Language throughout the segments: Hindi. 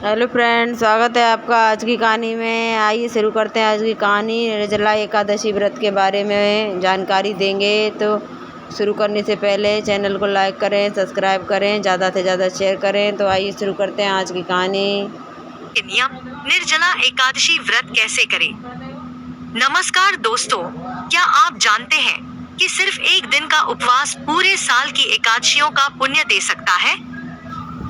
हेलो फ्रेंड, स्वागत है आपका आज की कहानी में। आइए शुरू करते हैं आज की कहानी। निर्जला एकादशी व्रत के बारे में जानकारी देंगे। तो शुरू करने से पहले चैनल को लाइक करें, सब्सक्राइब करें, ज़्यादा से ज़्यादा शेयर करें। तो आइए शुरू करते हैं आज की कहानी। नियम निर्जला एकादशी व्रत कैसे करें। नमस्कार दोस्तों, क्या आप जानते हैं कि सिर्फ एक दिन का उपवास पूरे साल की एकादशियों का पुण्य दे सकता है?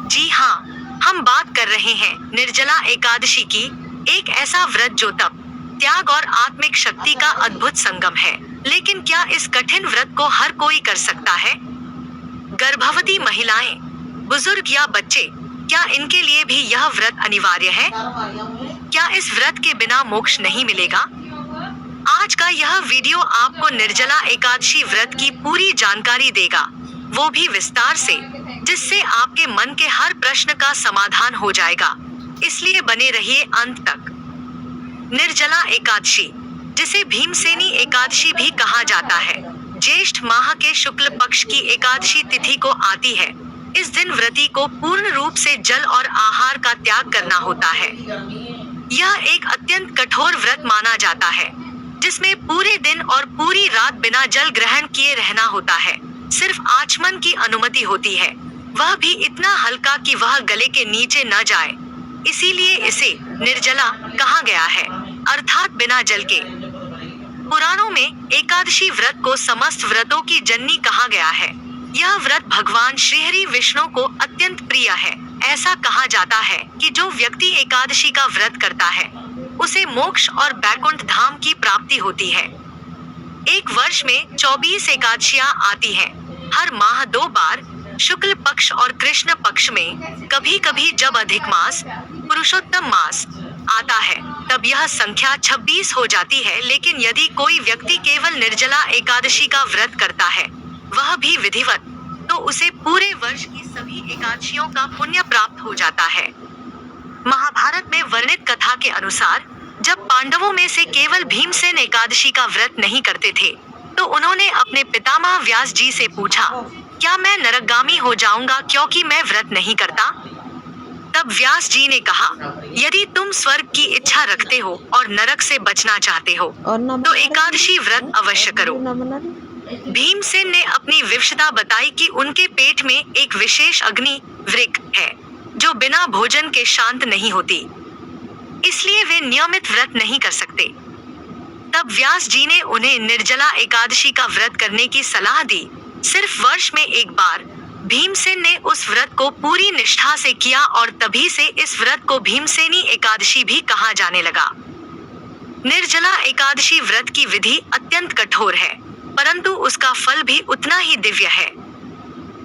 जी हाँ, हम बात कर रहे हैं निर्जला एकादशी की, एक ऐसा व्रत जो तप, त्याग और आत्मिक शक्ति का अद्भुत संगम है। लेकिन क्या इस कठिन व्रत को हर कोई कर सकता है? गर्भवती महिलाएं, बुजुर्ग या बच्चे, क्या इनके लिए भी यह व्रत अनिवार्य है? क्या इस व्रत के बिना मोक्ष नहीं मिलेगा? आज का यह वीडियो आपको निर्जला एकादशी व्रत की पूरी जानकारी देगा, वो भी विस्तार से, जिससे आपके मन के हर प्रश्न का समाधान हो जाएगा। इसलिए बने रहिए अंत तक। निर्जला एकादशी, जिसे भीमसेनी एकादशी भी कहा जाता है, ज्येष्ठ माह के शुक्ल पक्ष की एकादशी तिथि को आती है। इस दिन व्रती को पूर्ण रूप से जल और आहार का त्याग करना होता है। यह एक अत्यंत कठोर व्रत माना जाता है, जिसमें पूरे दिन और पूरी रात बिना जल ग्रहण किए रहना होता है। सिर्फ आचमन की अनुमति होती है, वह भी इतना हल्का कि वह गले के नीचे न जाए। इसीलिए इसे निर्जला कहा गया है, अर्थात बिना जल के। पुराणों में एकादशी व्रत को समस्त व्रतों की जननी कहा गया है। यह व्रत भगवान श्रीहरि विष्णु को अत्यंत प्रिय है। ऐसा कहा जाता है कि जो व्यक्ति एकादशी का व्रत करता है, उसे मोक्ष और बैकुंठ धाम की प्राप्ति होती है। एक वर्ष में 24 एकादशियां आती हैं, हर माह 2 बार, शुक्ल पक्ष और कृष्ण पक्ष में। कभी कभी जब अधिक मास, पुरुषोत्तम मास आता है, तब यह संख्या 26 हो जाती है। लेकिन यदि कोई व्यक्ति केवल निर्जला एकादशी का व्रत करता है, वह भी विधिवत, तो उसे पूरे वर्ष की सभी एकादशियों का पुण्य प्राप्त हो जाता है। महाभारत में वर्णित कथा के अनुसार, जब पांडवों में से केवल भीमसेन एकादशी का व्रत नहीं करते थे, तो उन्होंने अपने पितामह व्यास जी से पूछा, क्या मैं नरकगामी हो जाऊंगा क्योंकि मैं व्रत नहीं करता? तब व्यास जी ने कहा, यदि तुम स्वर्ग की इच्छा रखते हो और नरक से बचना चाहते हो, तो एकादशी व्रत अवश्य करो। भीमसेन ने अपनी विवशता बताई कि उनके पेट में एक विशेष अग्नि वृक्क है, जो बिना भोजन के शांत नहीं होती, इसलिए वे नियमित व्रत नहीं कर सकते। तब व्यास जी ने उन्हें निर्जला एकादशी का व्रत करने की सलाह दी। सिर्फ वर्ष में एक बार भीमसेन ने उस व्रत को पूरी निष्ठा से किया और तभी से इस व्रत को भीमसेनी एकादशी भी कहा जाने लगा। निर्जला एकादशी व्रत की विधि अत्यंत कठोर है, परंतु उसका फल भी उतना ही दिव्य है।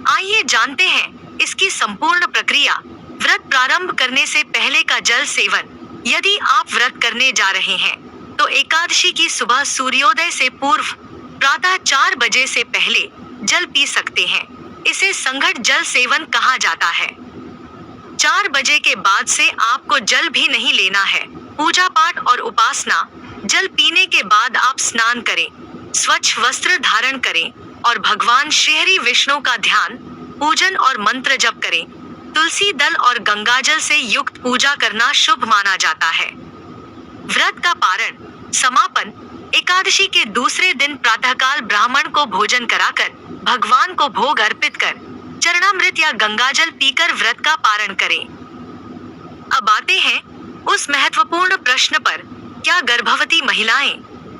आइए जानते हैं इसकी संपूर्ण प्रक्रिया। व्रत प्रारंभ करने से पहले का जल सेवन। यदि आप व्रत करने जा रहे हैं, तो एकादशी की सुबह सूर्योदय से पूर्व प्रातः 4 बजे से पहले जल पी सकते हैं। इसे संघट जल सेवन कहा जाता है। 4 बजे के बाद से आपको जल भी नहीं लेना है। पूजा पाठ और उपासना। जल पीने के बाद आप स्नान करें, स्वच्छ वस्त्र धारण करें और भगवान श्रीहरि विष्णु का ध्यान, पूजन और मंत्र जप करें। तुलसी दल और गंगाजल से युक्त पूजा करना शुभ माना जाता है। व्रत का पारण समापन। एकादशी के दूसरे दिन प्रातःकाल ब्राह्मण को भोजन कराकर, भगवान को भोग अर्पित कर, चरणामृत या गंगाजल पीकर व्रत का पारण करें। अब आते हैं उस महत्वपूर्ण प्रश्न पर, क्या गर्भवती महिलाएं,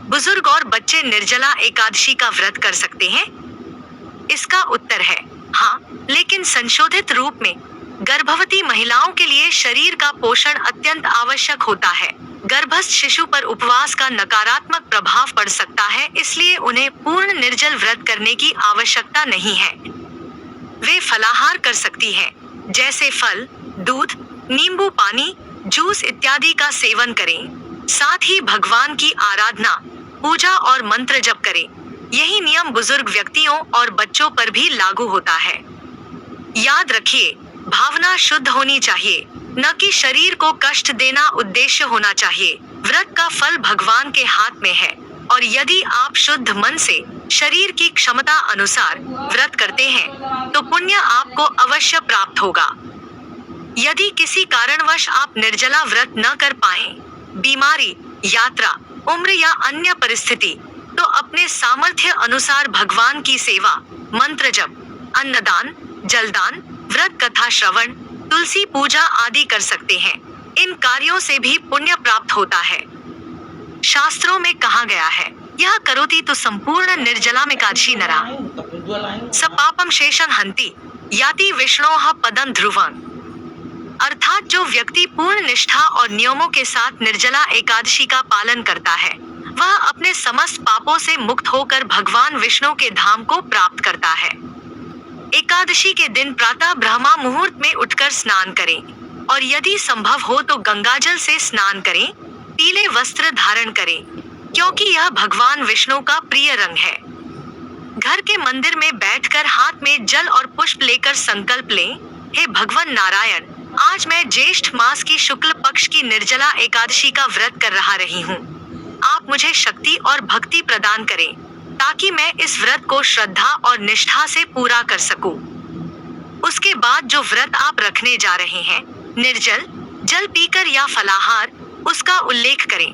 बुजुर्ग और बच्चे निर्जला एकादशी का व्रत कर सकते हैं? इसका उत्तर है हाँ, लेकिन संशोधित रूप में। गर्भवती महिलाओं के लिए शरीर का पोषण अत्यंत आवश्यक होता है। गर्भस्थ शिशु पर उपवास का नकारात्मक प्रभाव पड़ सकता है, इसलिए उन्हें पूर्ण निर्जल व्रत करने की आवश्यकता नहीं है। वे फलाहार कर सकती हैं, जैसे फल, दूध, नींबू पानी, जूस इत्यादि का सेवन करें। साथ ही भगवान की आराधना, पूजा और मंत्र जप करें। यही नियम बुजुर्ग व्यक्तियों और बच्चों पर भी लागू होता है। याद रखिए, भावना शुद्ध होनी चाहिए, न कि शरीर को कष्ट देना उद्देश्य होना चाहिए। व्रत का फल भगवान के हाथ में है, और यदि आप शुद्ध मन से शरीर की क्षमता अनुसार व्रत करते हैं, तो पुण्य आपको अवश्य प्राप्त होगा। यदि किसी कारणवश आप निर्जला व्रत न कर पाएं, बीमारी, यात्रा, उम्र या अन्य परिस्थिति, तो अपने सामर्थ्य अनुसार भगवान की सेवा, मंत्र जप, अन्नदान, जलदान, व्रत कथा श्रवण, तुलसी पूजा आदि कर सकते हैं। इन कार्यों से भी पुण्य प्राप्त होता है। शास्त्रों में कहा गया है, यह करोति तो संपूर्ण निर्जलाम एकादशी नरा सपापम शेषं हंति याति विष्णोः पदं ध्रुवं। अर्थात जो व्यक्ति पूर्ण निष्ठा और नियमों के साथ निर्जला एकादशी का पालन करता है, वह अपने समस्त पापों से मुक्त होकर भगवान विष्णु के धाम को प्राप्त करता है। एकादशी के दिन प्रातः ब्रह्मा मुहूर्त में उठकर स्नान करें और यदि संभव हो तो गंगाजल से स्नान करें, पीले वस्त्र धारण करें, क्योंकि यह भगवान विष्णु का प्रिय रंग है। घर के मंदिर में बैठकर हाथ में जल और पुष्प लेकर संकल्प लें, हे भगवान नारायण, आज मैं ज्येष्ठ मास की शुक्ल पक्ष की निर्जला एकादशी का व्रत कर रही हूँ। आप मुझे शक्ति और भक्ति प्रदान करें ताकि मैं इस व्रत को श्रद्धा और निष्ठा से पूरा कर सकूं। उसके बाद जो व्रत आप रखने जा रहे हैं, निर्जल, जल पीकर या फलाहार, उसका उल्लेख करें।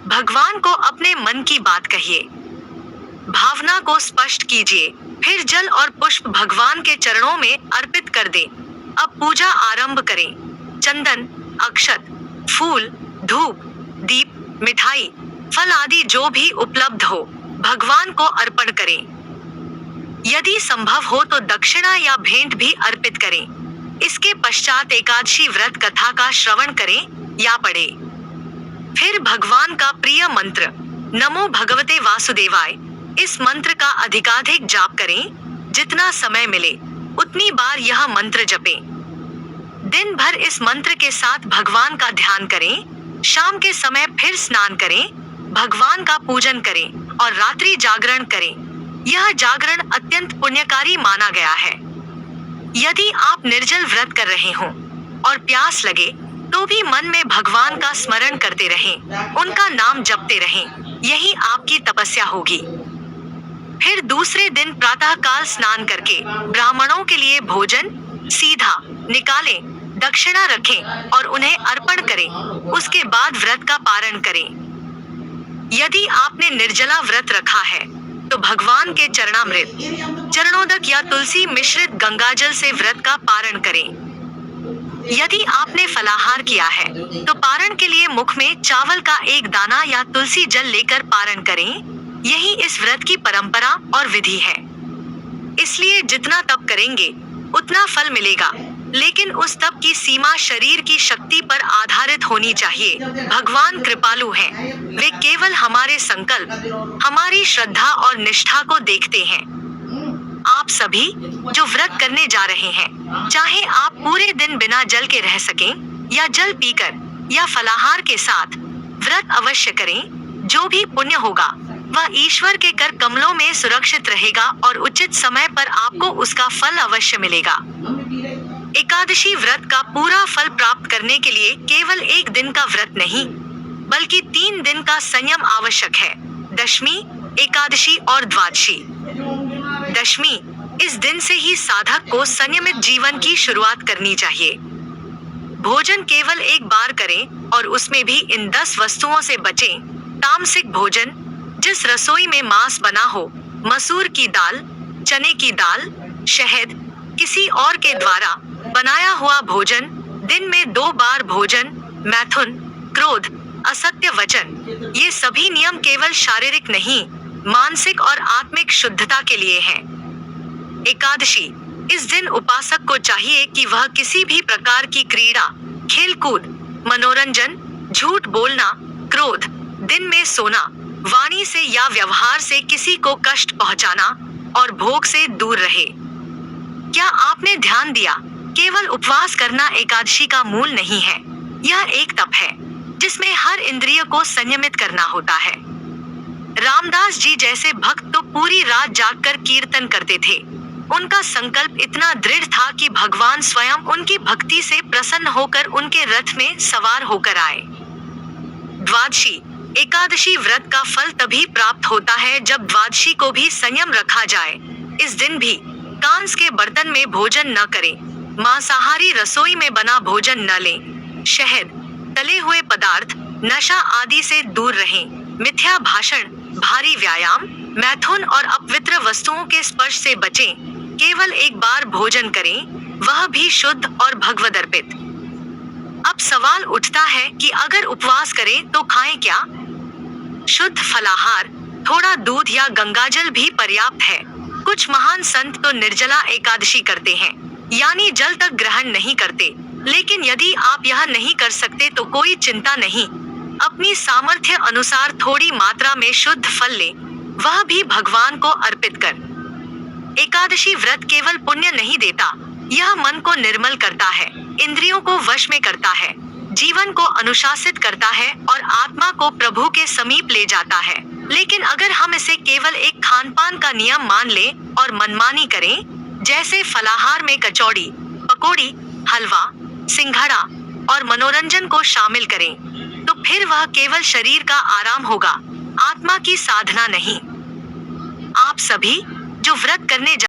भगवान को अपने मन की बात कहिए, भावना को स्पष्ट कीजिए, फिर जल और पुष्प भगवान के चरणों में अर्पित कर दें। अब पूजा आरंभ करें। चंदन, अक्षत, फूल, धूप, दीप, मिठाई, फल आदि जो भी उपलब्ध हो, भगवान को अर्पण करें। यदि संभव हो तो दक्षिणा या भेंट भी अर्पित करें। इसके पश्चात एकादशी व्रत कथा का श्रवण करें या पढ़ें। फिर भगवान का प्रिय मंत्र नमो भगवते वासुदेवाय, इस मंत्र का अधिकाधिक जाप करें। जितना समय मिले उतनी बार यह मंत्र जपें। दिन भर इस मंत्र के साथ भगवान का ध्यान करें। शाम के समय फिर स्नान करें, भगवान का पूजन करें और रात्रि जागरण करें। यह जागरण अत्यंत पुण्यकारी माना गया है। यदि आप निर्जल व्रत कर रहे हों और प्यास लगे तो भी मन में भगवान का स्मरण करते रहें, उनका नाम जपते रहें, यही आपकी तपस्या होगी। फिर दूसरे दिन प्रातः काल स्नान करके ब्राह्मणों के लिए भोजन सीधा निकालें, दक्षिणा रखें और उन्हें अर्पण करें। उसके बाद व्रत का पारण करें। यदि आपने निर्जला व्रत रखा है तो भगवान के चरणामृत, चरणोदक या तुलसी मिश्रित गंगाजल से व्रत का पारण करें। यदि आपने फलाहार किया है तो पारण के लिए मुख में चावल का एक दाना या तुलसी जल लेकर पारण करें। यही इस व्रत की परंपरा और विधि है। इसलिए जितना तप करेंगे उतना फल मिलेगा, लेकिन उस तप की सीमा शरीर की शक्ति पर आधारित होनी चाहिए। भगवान कृपालु हैं, वे केवल हमारे संकल्प, हमारी श्रद्धा और निष्ठा को देखते हैं। आप सभी जो व्रत करने जा रहे हैं, चाहे आप पूरे दिन बिना जल के रह सकें या जल पीकर या फलाहार के साथ, व्रत अवश्य करें। जो भी पुण्य होगा वह ईश्वर के कर कमलों में सुरक्षित रहेगा और उचित समय पर आपको उसका फल अवश्य मिलेगा। एकादशी व्रत का पूरा फल प्राप्त करने के लिए केवल एक दिन का व्रत नहीं, बल्कि 3 दिन का संयम आवश्यक है। दशमी, एकादशी और द्वादशी। दशमी, इस दिन से ही साधक को संयमित जीवन की शुरुआत करनी चाहिए। भोजन केवल एक बार करें और उसमें भी इन 10 वस्तुओं से बचें। तामसिक भोजन, जिस रसोई में मांस बना हो, मसूर की दाल, चने की दाल, शहद, किसी और के द्वारा बनाया हुआ भोजन, दिन में 2 बार भोजन, मैथुन, क्रोध, असत्य वचन, ये सभी नियम केवल शारीरिक नहीं, मानसिक और आत्मिक शुद्धता के लिए हैं। एकादशी, इस दिन उपासक को चाहिए कि वह किसी भी प्रकार की क्रीड़ा, खेलकूद, मनोरंजन, झूठ बोलना, क्रोध, दिन में सोना, वाणी से या व्यवहार से किसी को कष्ट पहुंचाना और भोग से दूर रहे। क्या आपने ध्यान दिया? केवल उपवास करना एकादशी का मूल नहीं है। यह एक तप है जिसमें हर इंद्रिय को संयमित करना होता है। रामदास जी जैसे भक्त तो पूरी रात जागकर कीर्तन करते थे। उनका संकल्प इतना दृढ़ था कि भगवान स्वयं उनकी भक्ति से प्रसन्न होकर उनके रथ में सवार होकर आए। द्वादशी, एकादशी व्रत का फल तभी प्राप्त होता है जब द्वादशी को भी संयम रखा जाए। इस दिन भी कांस के बर्तन में भोजन न करें, मांसाहारी रसोई में बना भोजन न लें। शहद, तले हुए पदार्थ, नशा आदि से दूर रहें। मिथ्या भाषण, भारी व्यायाम, मैथुन और अपवित्र वस्तुओं के स्पर्श से बचें। केवल एक बार भोजन करें, वह भी शुद्ध और भगवद अर्पित। अब सवाल उठता है कि अगर उपवास करें तो खाएं क्या? शुद्ध फलाहार, थोड़ा दूध या गंगाजल भी पर्याप्त है। कुछ महान संत तो निर्जला एकादशी करते हैं, यानी जल तक ग्रहण नहीं करते। लेकिन यदि आप यह नहीं कर सकते तो कोई चिंता नहीं। अपनी सामर्थ्य अनुसार थोड़ी मात्रा में शुद्ध फल लें, वह भी भगवान को अर्पित कर। एकादशी व्रत केवल पुण्य नहीं देता, यह मन को निर्मल करता है, इंद्रियों को वश में करता है, जीवन को अनुशासित करता है और आत्मा को प्रभु के समीप ले जाता है। लेकिन अगर हम इसे केवल एक खान-पान का नियम मान लें और मनमानी करें, जैसे फलाहार में कचौड़ी, पकौड़ी, हलवा, सिंघाड़ा और मनोरंजन को शामिल करें, तो फिर वह केवल शरीर का आराम होगा, आत्मा की साधना नहीं। आप सभी जो व्रत करने